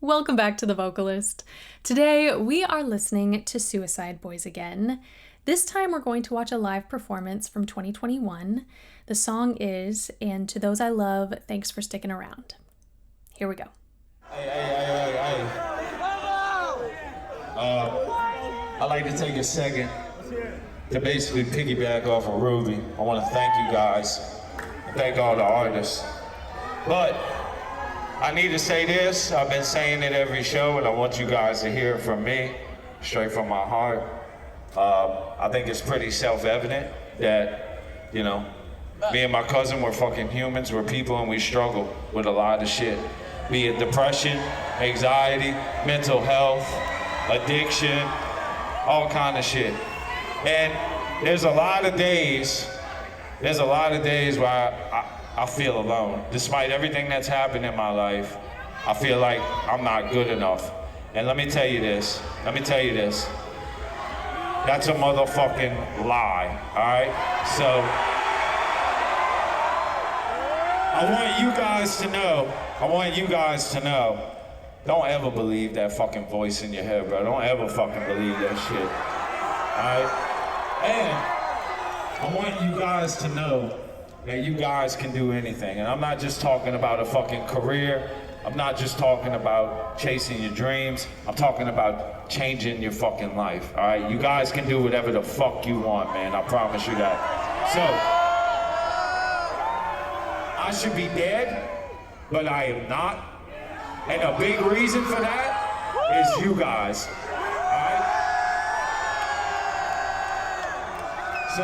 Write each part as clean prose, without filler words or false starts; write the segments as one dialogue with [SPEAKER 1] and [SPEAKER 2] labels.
[SPEAKER 1] Welcome back to The Vocalyst. Today we are listening to Suicideboys again. This time we're going to watch a live performance from 2021. The song is "And to Those I Love, Thanks for Sticking Around." Here we go.
[SPEAKER 2] Hey. I'd like to take a second to basically piggyback off of Ruby. I want to thank you guys. Thank all the artists. But I need to say this. I've been saying it every show, and I want you guys to hear it from me, straight from my heart. I think it's pretty self-evident that, me and my cousin, we're fucking humans, we're people, and we struggle with a lot of shit. Be it depression, anxiety, mental health, addiction, all kind of shit. And there's a lot of days where I feel alone. Despite everything that's happened in my life, I feel like I'm not good enough. And let me tell you this. That's a motherfucking lie, all right? So, I want you guys to know, don't ever believe that fucking voice in your head, bro. Don't ever fucking believe that shit, all right? And I want you guys to know that you guys can do anything. And I'm not just talking about a fucking career. I'm not just talking about chasing your dreams. I'm talking about changing your fucking life, all right? You guys can do whatever the fuck you want, man. I promise you that. So, I should be dead, but I am not. And a big reason for that is you guys, all right? So,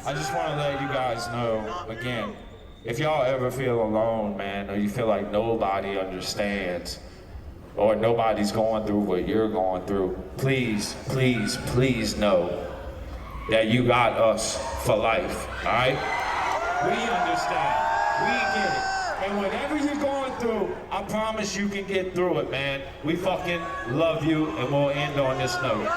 [SPEAKER 2] I just want to let you guys know, again, if y'all ever feel alone, man, or you feel like nobody understands, or nobody's going through what you're going through, please know that you got us for life, all right? We understand. We get it. And whatever you're going through, I promise you can get through it, man. We fucking love you, and we'll end on this note.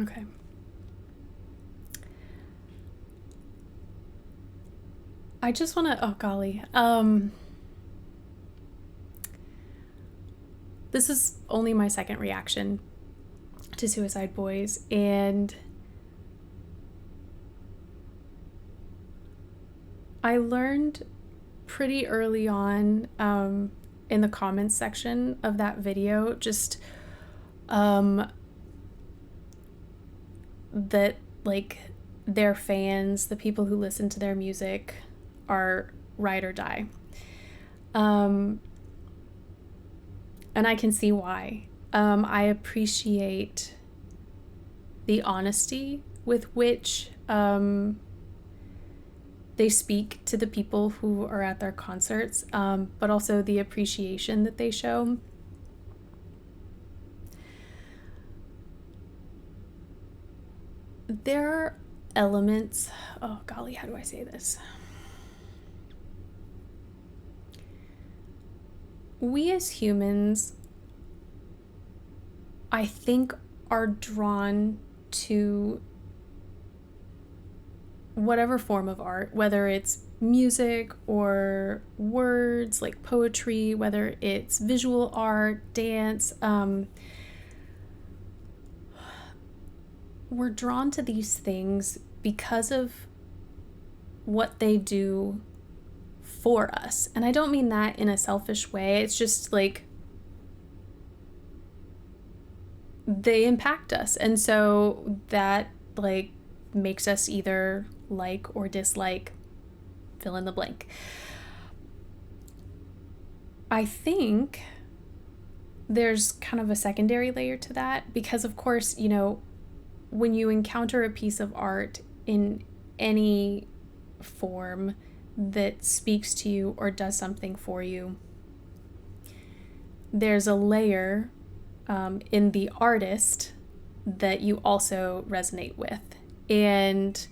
[SPEAKER 1] Okay. I just want to, oh golly. This is only my second reaction to Suicideboys, and I learned pretty early on in the comments section of that video just that like their fans, the people who listen to their music, are ride or die. And I can see why. I appreciate the honesty with which they speak to the people who are at their concerts, but also the appreciation that they show. There are elements, oh golly, how do I say this? We as humans, I think, are drawn to whatever form of art, whether it's music or words like poetry, whether it's visual art, dance, we're drawn to these things because of what they do for us. And I don't mean that in a selfish way. It's just like they impact us. And so that like makes us either like or dislike, fill in the blank. I think there's kind of a secondary layer to that because, of course, when you encounter a piece of art in any form that speaks to you or does something for you, there's a layer in the artist that you also resonate with. And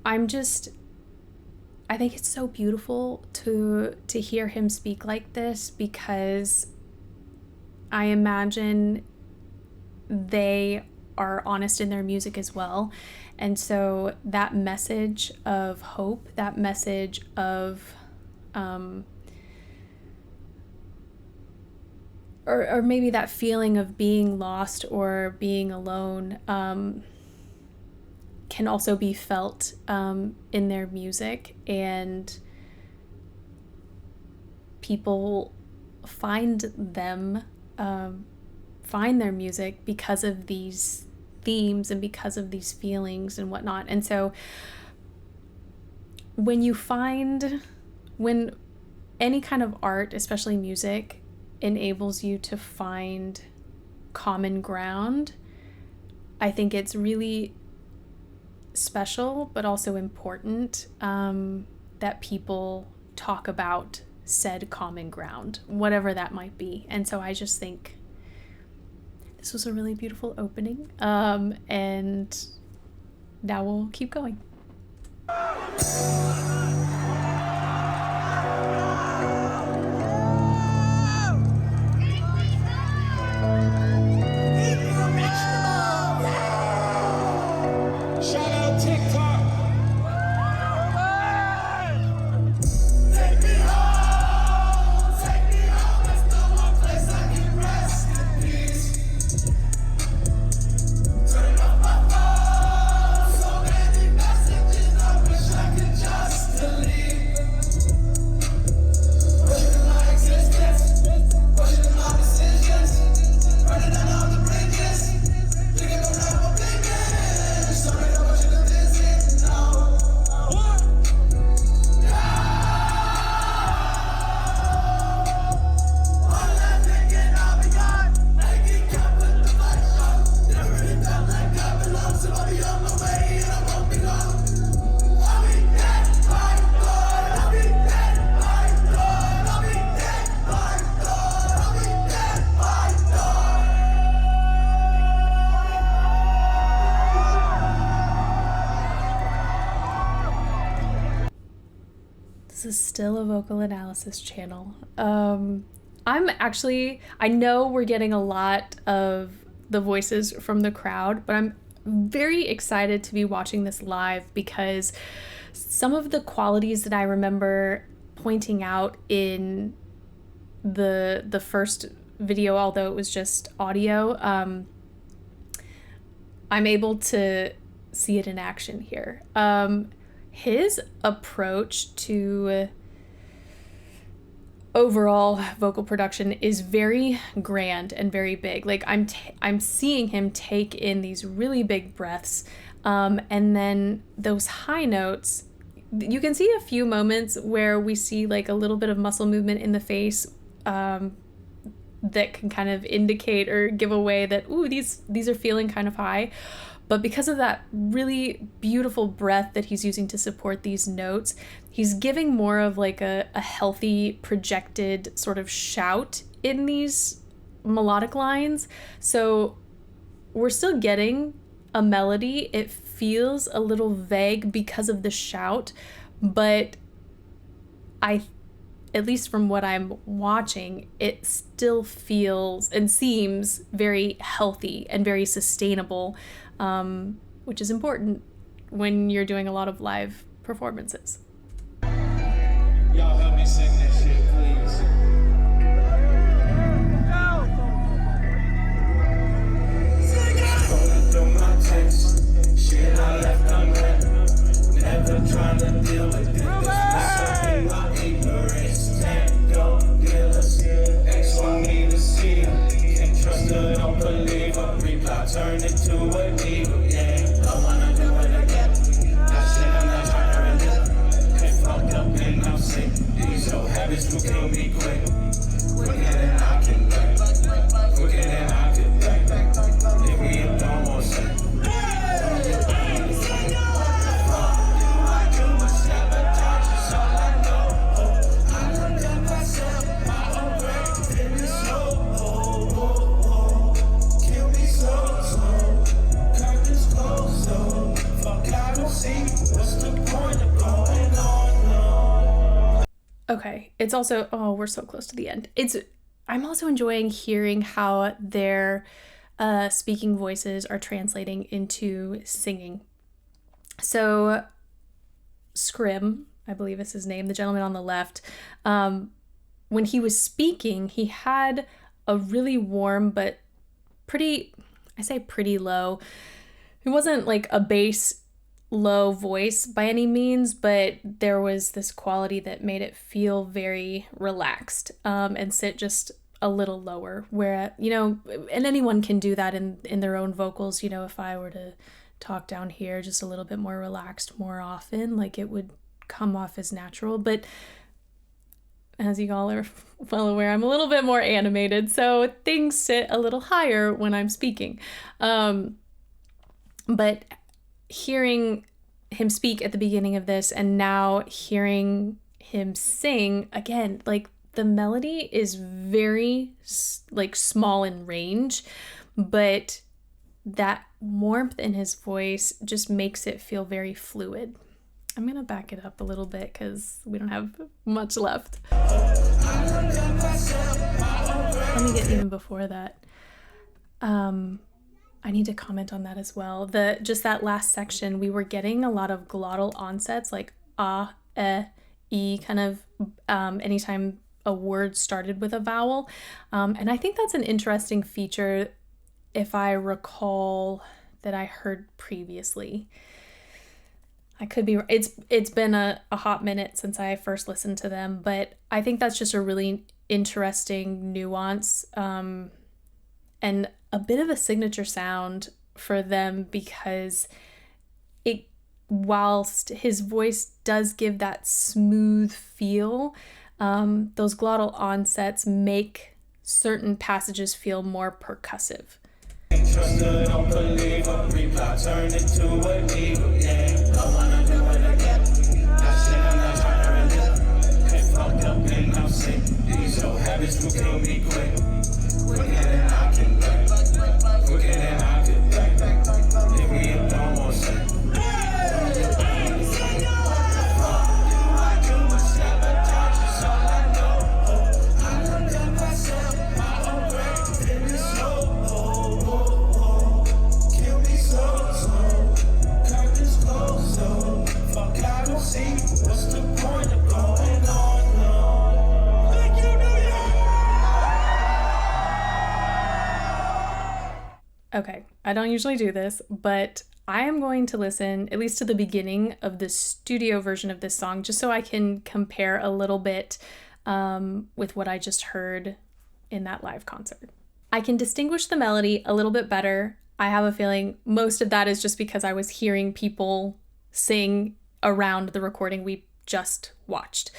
[SPEAKER 1] I think it's so beautiful to hear him speak like this, because I imagine they are honest in their music as well. And so that message of hope, that message of or maybe that feeling of being lost or being alone, can also be felt in their music, and people find their music because of these themes and because of these feelings and whatnot. And so when any kind of art, especially music, enables you to find common ground, I think it's really special, but also important that people talk about said common ground, whatever that might be. And so I just think this was a really beautiful opening, and now we'll keep going. This is still a vocal analysis channel. I know we're getting a lot of the voices from the crowd, but I'm very excited to be watching this live because some of the qualities that I remember pointing out in the first video, although it was just audio, I'm able to see it in action here. His approach to overall vocal production is very grand and very big. Like I'm seeing him take in these really big breaths, and then those high notes. You can see a few moments where we see like a little bit of muscle movement in the face, that can kind of indicate or give away that, ooh, these are feeling kind of high. But because of that really beautiful breath that he's using to support these notes, he's giving more of like a healthy projected sort of shout in these melodic lines. So we're still getting a melody. It feels a little vague because of the shout, but at least from what I'm watching, it still feels and seems very healthy and very sustainable, which is important when you're doing a lot of live performances.
[SPEAKER 2] Y'all help me sing this shit, please. Going through my text, shit I left unread. Never trying to deal with it. Something my ignorance can't go deal us. X want me to see her. Can't trust her, don't believe her. Reply turn it to an evil, yeah. Don't wanna do it again. That shit I'm not trying to relive. Get fucked up and I'm sick. These old habits will kill me quick. Quicker than I can back. Quicker than I can back. Leave me alone one second.
[SPEAKER 1] Okay, it's also, oh, we're so close to the end. I'm also enjoying hearing how they're speaking voices are translating into singing. So Scrim, I believe is his name, the gentleman on the left, when he was speaking, he had a really warm but pretty low. It wasn't like a bass low voice by any means, but there was this quality that made it feel very relaxed, and sit just a little lower, where, and anyone can do that in their own vocals. If I were to talk down here just a little bit more relaxed more often, like, it would come off as natural. But as you all are well aware, I'm a little bit more animated, so things sit a little higher when I'm speaking. But hearing him speak at the beginning of this, and now hearing him sing again, like, the melody is very like small in range, but that warmth in his voice just makes it feel very fluid. I'm gonna back it up a little bit because we don't have much left. Let me get even before that. I need to comment on that as well. Just that last section, we were getting a lot of glottal onsets, like ah, e, kind of anytime a word started with a vowel. And I think that's an interesting feature, if I recall, that I heard previously. I could be, it's been a hot minute since I first listened to them, but I think that's just a really interesting nuance, and a bit of a signature sound for them, because whilst his voice does give that smooth feel, those glottal onsets make certain passages feel more percussive. Don't believe a reply, turn it to an eagle, yeah. Don't wanna do it again. That shit I'm not trying to relive. Get fucked up and I'm sick. These old habits will kill me quick. Quicker than I can break. Quicker than I could break. Leave me alone, won't say. Okay, I don't usually do this, but I am going to listen at least to the beginning of the studio version of this song, just so I can compare a little bit with what I just heard in that live concert. I can distinguish the melody a little bit better. I have a feeling most of that is just because I was hearing people sing around the recording we just watched.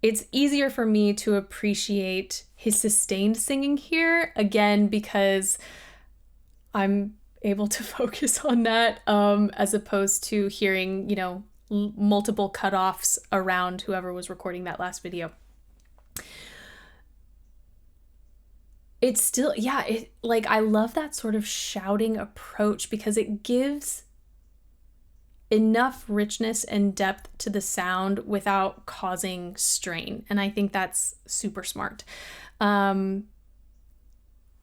[SPEAKER 1] It's easier for me to appreciate his sustained singing here, again, because I'm able to focus on that, as opposed to hearing, multiple cutoffs around whoever was recording that last video. It's still, I love that sort of shouting approach, because it gives enough richness and depth to the sound without causing strain. And I think that's super smart.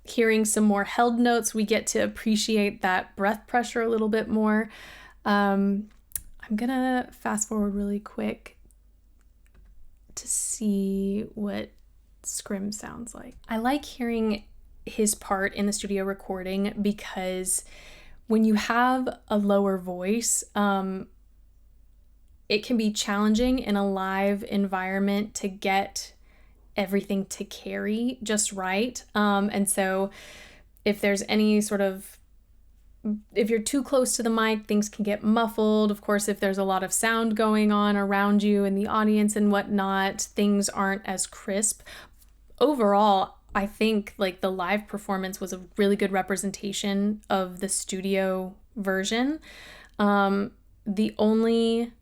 [SPEAKER 1] Hearing some more held notes, we get to appreciate that breath pressure a little bit more. I'm gonna fast forward really quick to see what Scrim sounds like. I like hearing his part in the studio recording, because when you have a lower voice, it can be challenging in a live environment to get everything to carry just right. And so if there's any sort of, if you're too close to the mic, things can get muffled. Of course, if there's a lot of sound going on around you in the audience and whatnot, things aren't as crisp. Overall, I think like the live performance was a really good representation of the studio version. The only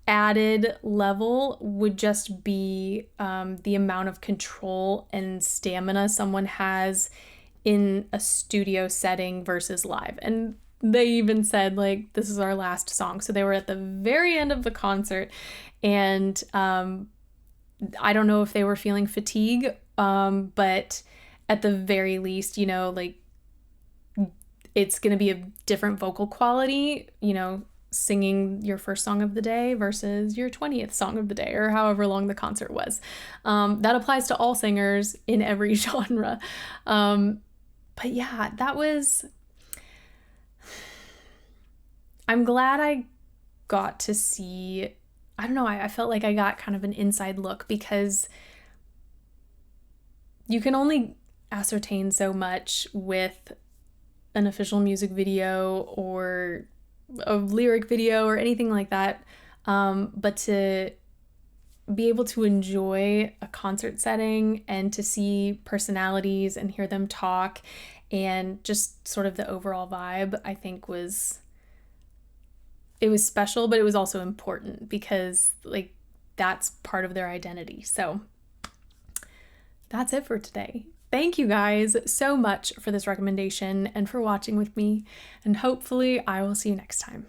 [SPEAKER 1] added level would just be the amount of control and stamina someone has in a studio setting versus live. And they even said, like, this is our last song. So they were at the very end of the concert, and I don't know if they were feeling fatigue, but at the very least, you know, like it's going to be a different vocal quality, you know, singing your first song of the day versus your 20th song of the day, or however long the concert was. That applies to all singers in every genre. But yeah, I'm glad I got to see, I don't know, I felt like I got kind of an inside look, because you can only ascertain so much with an official music video or a lyric video or anything like that. But to be able to enjoy a concert setting and to see personalities and hear them talk and just sort of the overall vibe, I think it was special, but it was also important, because like that's part of their identity. So that's it for today. Thank you guys so much for this recommendation and for watching with me, and hopefully I will see you next time.